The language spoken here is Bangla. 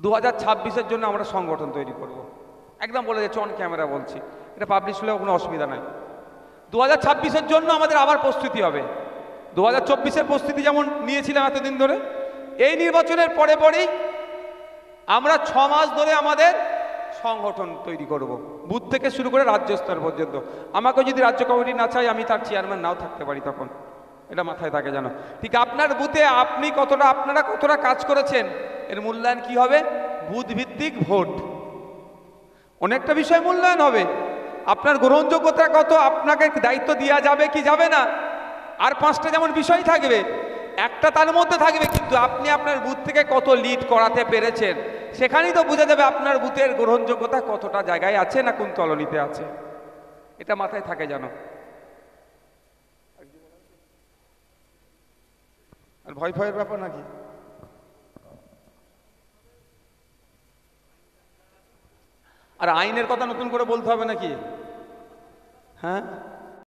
2026-এর জন্য আমরা সংগঠন তৈরি করব। একদম বলে যাচ্ছে, অন ক্যামেরা বলছি, এটা পাবলিশ হলেও কোনো অসুবিধা নাই। 2026-এর জন্য আমাদের আবার প্রস্তুতি হবে। 2024-এর প্রস্তুতি যেমন নিয়েছিলাম এতদিন ধরে, এই নির্বাচনের পরে পরেই আমরা 6 মাস ধরে আমাদের সংগঠন তৈরি করব, বুথ থেকে শুরু করে রাজ্য স্তর পর্যন্ত। আমাকে যদি রাজ্য কমিটি না চাই, আমি তার চেয়ারম্যান নাও থাকতে পারি তখন, এটা মাথায় থাকে যেন। ঠিক আপনার বুথে আপনারা কতটা কাজ করেছেন এর মূল্যায়ন কি হবে? বুথ ভিত্তিক ভোট, অনেকটা বিষয় মূল্যায়ন হবে। আপনার গ্রহণযোগ্যতা কত, আপনাকে দায়িত্ব দেওয়া যাবে কি যাবে না, আর 5টা যেমন বিষয় থাকবে, একটা তার মধ্যে থাকবে, কিন্তু আপনি আপনার বুথ থেকে কত লিড করাতে পেরেছেন, সেখানেই তো বোঝা যাবে আপনার বুথের গ্রহণযোগ্যতা কতটা জায়গায় আছে না কোন তলনিতে আছে। এটা মাথায় থাকে যেন। আর ভয়ের ব্যাপার নাকি? আর আইনের কথা নতুন করে বলতে হবে নাকি? হ্যাঁ,